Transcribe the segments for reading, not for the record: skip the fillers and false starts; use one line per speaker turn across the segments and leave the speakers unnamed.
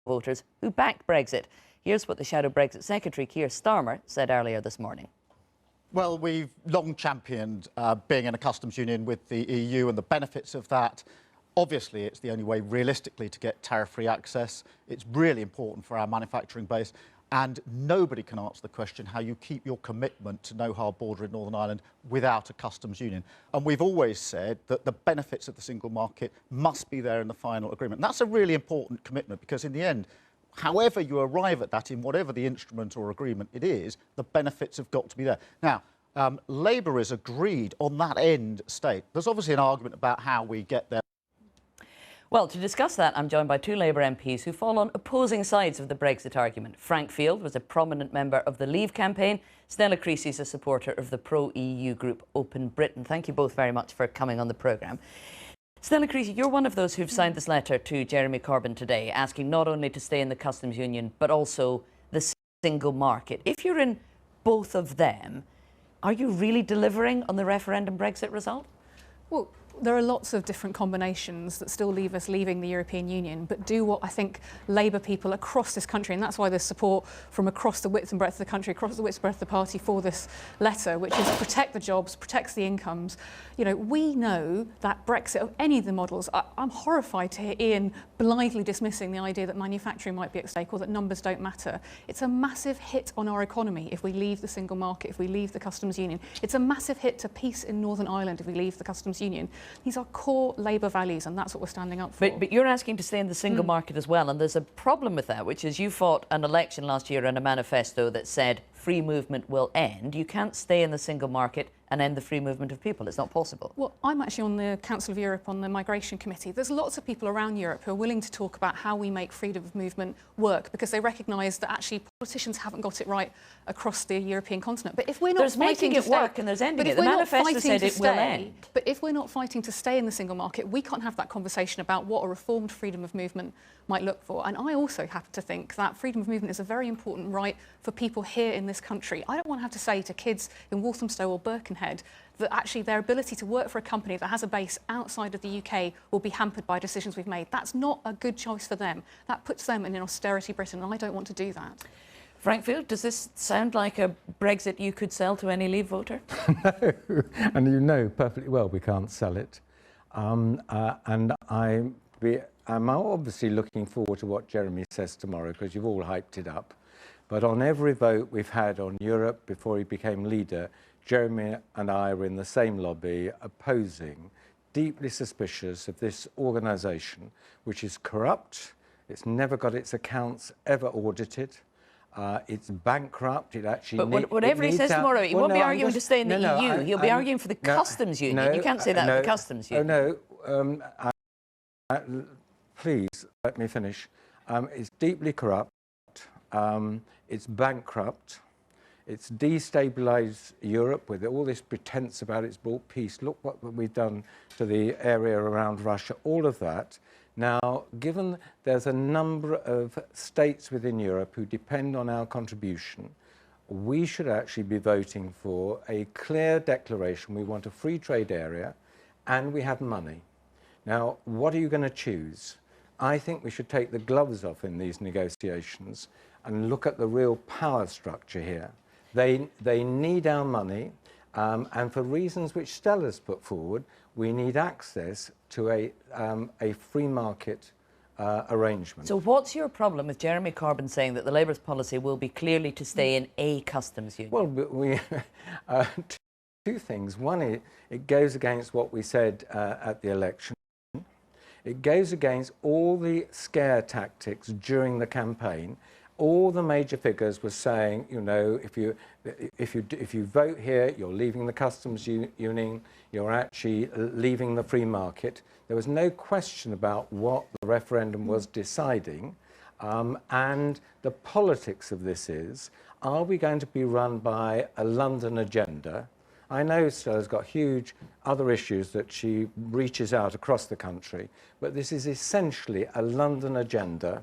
voters who backed Brexit. Here's what the Shadow Brexit Secretary, Keir Starmer, said earlier this morning.
Well, we've long championed being in a customs union with the EU and the benefits of that. Obviously, it's the only way realistically to get tariff-free access. It's really important for our manufacturing base. And nobody can answer the question how you keep your commitment to no hard border in Northern Ireland without a customs union. And we've always said that the benefits of the single market must be there in the final agreement. And that's a really important commitment because in the end, however you arrive at that, in whatever the instrument or agreement it is, the benefits have got to be there. Now, Labour is agreed on that end state. There's obviously an argument about how we get there.
Well, to discuss that, I'm joined by two Labour MPs who fall on opposing sides of the Brexit argument. Frank Field was a prominent member of the Leave campaign. Stella Creasy is a supporter of the pro-EU group Open Britain. Thank you both very much for coming on the programme. Stella Creasy, you're one of those who've signed this letter to Jeremy Corbyn today, asking not only to stay in the customs union, but also the single market. If you're in both of them, are you really delivering on the referendum Brexit result?
Well, there are lots of different combinations that still leave us leaving the European Union, but do what I think Labour people across this country, and that's why there's support from across the width and breadth of the country, across the width and breadth of the party for this letter, which is protect the jobs, protects the incomes. You know, we know that Brexit, of any of the models, I'm horrified to hear Ian blithely dismissing the idea that manufacturing might be at stake or that numbers don't matter. It's a massive hit on our economy if we leave the single market, if we leave the customs union. It's a massive hit to peace in Northern Ireland if we leave the customs union. These are core Labour values, and that's what we're standing up for.
But you're asking to stay in the single market as well, and there's a problem with that, which is you fought an election last year and a manifesto that said free movement will end. You can't stay in the single market and end the free movement of people. It's not possible.
Well, I'm actually on the Council of Europe on the Migration Committee. There's lots of people around Europe who are willing to talk about how we make freedom of movement work because they recognise that actually politicians haven't got it right across the European continent. But if we're not
there's
fighting
making
to
it work and there's ending it.
The
manifesto said it will end.
But if we're not fighting to stay in the single market, we can't have that conversation about what a reformed freedom of movement might look for. And I also happen to think that freedom of movement is a very important right for people here in this country. I don't want to have to say to kids in Walthamstow or Birkenhead that actually their ability to work for a company that has a base outside of the UK will be hampered by decisions we've made. That's not a good choice for them. That puts them in an austerity Britain, and I don't want to do that.
Frank Field, does this sound like a Brexit you could sell to any Leave voter?
No, and you know perfectly well we can't sell it. And I'm obviously looking forward to what Jeremy says tomorrow because you've all hyped it up. But on every vote we've had on Europe before he became leader, Jeremy and I were in the same lobby opposing, deeply suspicious of this organisation, which is corrupt. It's never got its accounts ever audited. It's bankrupt. It actually.
But whatever he says tomorrow, he won't be arguing to stay in the EU. He'll be arguing for the customs union. You can't say that of the customs union.
Oh no. Please let me finish. It's deeply corrupt. It's bankrupt. It's destabilised Europe with all this pretense about it's brought peace. Look what we've done to the area around Russia, all of that. Now, given there's a number of states within Europe who depend on our contribution, we should actually be voting for a clear declaration. We want a free trade area and we have money. Now, what are you going to choose? I think we should take the gloves off in these negotiations and look at the real power structure here. They need our money, and for reasons which Stella's put forward, we need access to a free market arrangement.
So what's your problem with Jeremy Corbyn saying that the Labour's policy will be clearly to stay in a customs union?
Well, two things. One, it goes against what we said at the election. It goes against all the scare tactics during the campaign. All the major figures were saying, you know, if you vote here, you're leaving the customs union, you're actually leaving the free market. There was no question about what the referendum was deciding, and the politics of this is, are we going to be run by a London agenda? I know Stella's got huge other issues that she reaches out across the country, but this is essentially a London agenda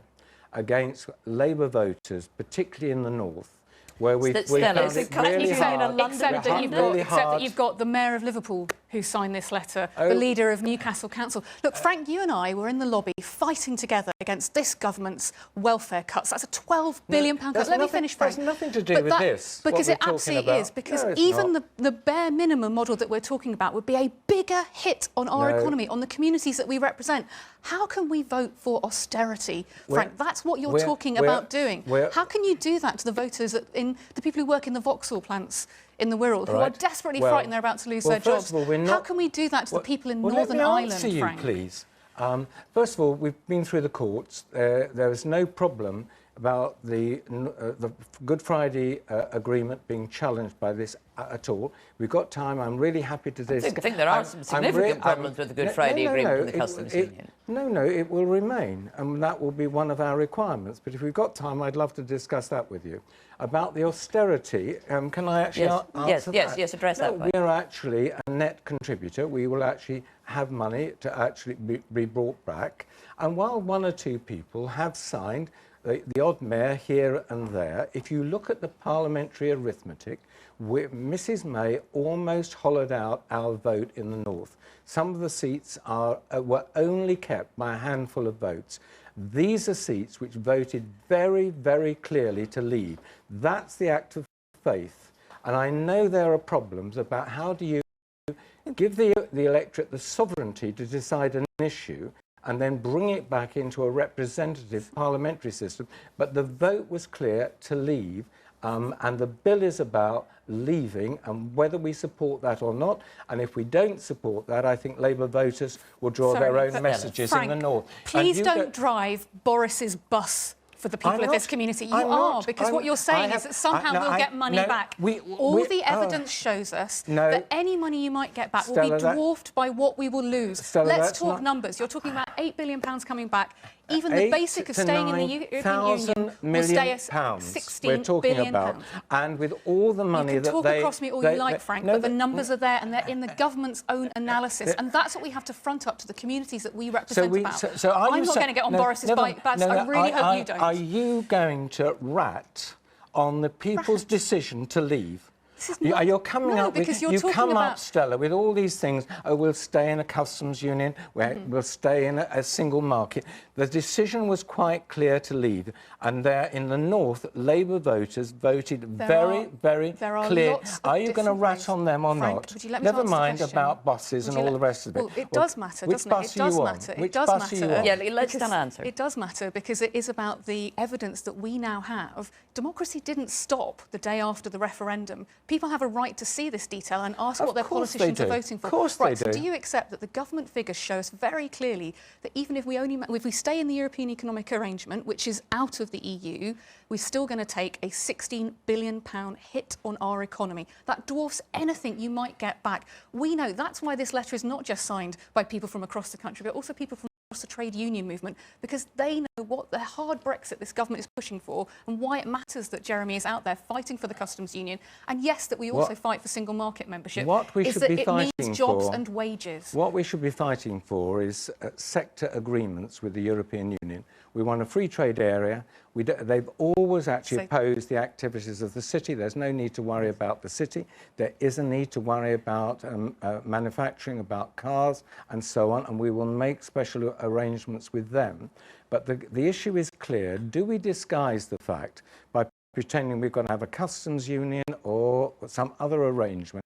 against Labour voters, particularly in the north, where we've
Stella,
found it really hard.
Except that you've got the Mayor of Liverpool who signed this letter, the leader of Newcastle Council. Look, Frank, you and I were in the lobby fighting together against this government's welfare cuts. That's a £12 billion cut. Let me finish, Frank.
There's nothing to do with this.
Because it absolutely is. Because even the bare minimum model that we're talking about would be a bigger hit on our economy, on the communities that we represent. How can we vote for austerity, Frank? That's what you're talking about doing. How can you do that to the voters, the people who work in the Vauxhall plants in the Wirral, who are desperately frightened they're about to lose their jobs? How can we do that to the people in Northern Ireland,
Frank? Let me answer you, please. First of all, we've been through the courts. There is no problem about the Good Friday agreement being challenged by this at all. We've got time. I'm really happy to discuss.
I think there are some significant problems with the Good Friday agreement with the customs union.
No, it will remain, and that will be one of our requirements. But if we've got time, I'd love to discuss that with you. About the austerity, can I actually answer that?
Yes, address that point.
We're actually a net contributor. We will actually have money to actually be brought back. And while one or two people have signed, the odd mayor here and there, if you look at the parliamentary arithmetic, Mrs May almost hollowed out our vote in the north. Some of the seats were only kept by a handful of votes. These are seats which voted very, very clearly to leave. That's the act of faith. And I know there are problems about how do you give the electorate the sovereignty to decide an issue and then bring it back into a representative parliamentary system. But the vote was clear to leave, and the bill is about leaving and whether we support that or not. And if we don't support that, I think Labour voters will draw their own messages
Frank,
in the north.
Please don't drive Boris's bus for the people of this community. You are, because what you're saying is that somehow we'll get money back. All the evidence shows us that any money you might get back will be dwarfed by what we will lose.
Stella,
let's talk numbers. You're talking about £8 billion coming back. Even the basic of staying in the European Union will stay at £16 billion.
And with all the money that they...
You can talk across me all you like, Frank, but the numbers are there and they're in the government's own analysis. And that's what we have to front up to the communities that we represent I'm not going to get on Boris's bike. I really hope you don't.
Are you going to rat on the people's decision to leave? You're coming up with, you come up, Stella, with all these things. Oh, we'll stay in a customs union. We'll stay in a single market. The decision was quite clear to leave, and there in the north, Labour voters voted very clear. Are you going to rat on them or not? Never mind about buses and all the rest of it.
Well, it does matter, doesn't it? It does matter.
Which bus are you on?
Yeah, let's answer.
It does matter because it is about the evidence that we now have. Democracy didn't stop the day after the referendum. People have a right to see this detail and ask what their politicians are voting for.
Of course they do.
So do you accept that the government figures show us very clearly that even if we stay in the European Economic Arrangement, which is out of the EU, we're still going to take a £16 billion hit on our economy. That dwarfs anything you might get back. We know that's why this letter is not just signed by people from across the country, but also people from across the trade union movement, because they know what the hard Brexit this government is pushing for and why it matters that Jeremy is out there fighting for the customs union, and yes, that we also fight for single market membership.
What we should be fighting
means jobs and wages.
What we should be fighting for is sector agreements with the European Union. We want a free trade area. They've always actually opposed the activities of the city. There's no need to worry about the city. There is a need to worry about manufacturing, about cars and so on, and we will make special arrangements with them. But the issue is clear. Do we disguise the fact by pretending we've got to have a customs union or some other arrangement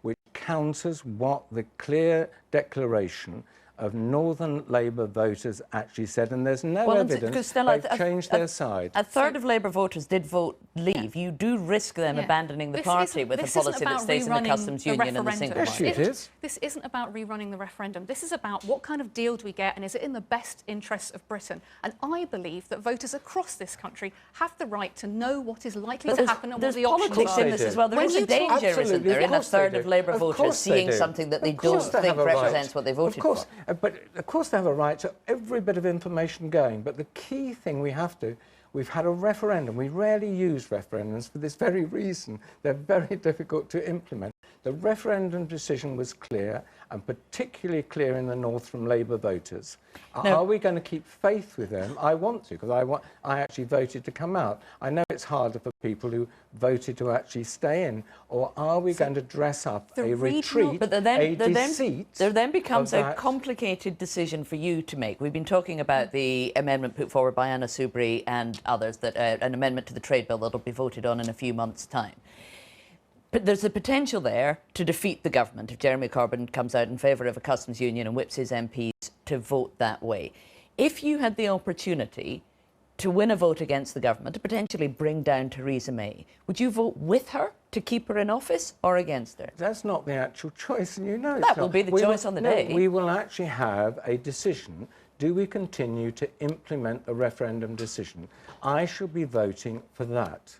which counters what the clear declaration of Northern Labour voters actually said, and there's no evidence Stella, they've changed their side.
A third of Labour voters did vote leave. You do risk them abandoning the party with a policy that stays in the customs union and the single market.
This isn't about rerunning the referendum. This is about what kind of deal do we get, and is it in the best interests of Britain? And I believe that voters across this country have the right to know what is likely to happen and what the options are.
There's politics in this as well. There is a danger, isn't there, in a third of Labour voters seeing something that they don't think represents what they voted for.
But of course they have a right to every bit of information going. But the key thing we've had a referendum. We rarely use referendums for this very reason. They're very difficult to implement. The referendum decision was clear, and particularly clear in the north from Labour voters.
No.
Are we going to keep faith with them? I want to, because I actually voted to come out. I know it's harder for people who voted to actually stay in. Or are we going to dress up a retreat,
but
a deceit?
There then becomes a
that?
complicated decision for you to make. We've been talking about the amendment put forward by Anna Soubry and others, that an amendment to the trade bill that will be voted on in a few months' time. But there's the potential there to defeat the government if Jeremy Corbyn comes out in favour of a customs union and whips his MPs to vote that way. If you had the opportunity to win a vote against the government, to potentially bring down Theresa May, would you vote with her to keep her in office or against her?
That's not the actual choice, and you know
That will be the choice on the day.
We will actually have a decision. Do we continue to implement the referendum decision? I shall be voting for that.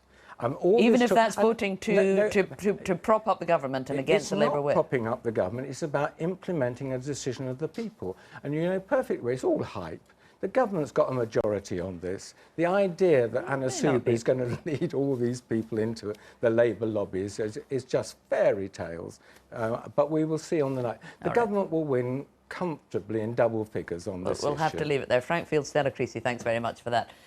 Even if that's voting to prop up the government and against the Labour whip?
It's not propping up the government, it's about implementing a decision of the people. And you know perfectly, it's all hype. The government's got a majority on this. The idea that Anna Soubry is going to lead all these people into the Labour lobby is just fairy tales. But we will see on the night. The government will win comfortably in double figures on this issue.
We'll have to leave it there. Frank Field, Stella Creasy, thanks very much for that.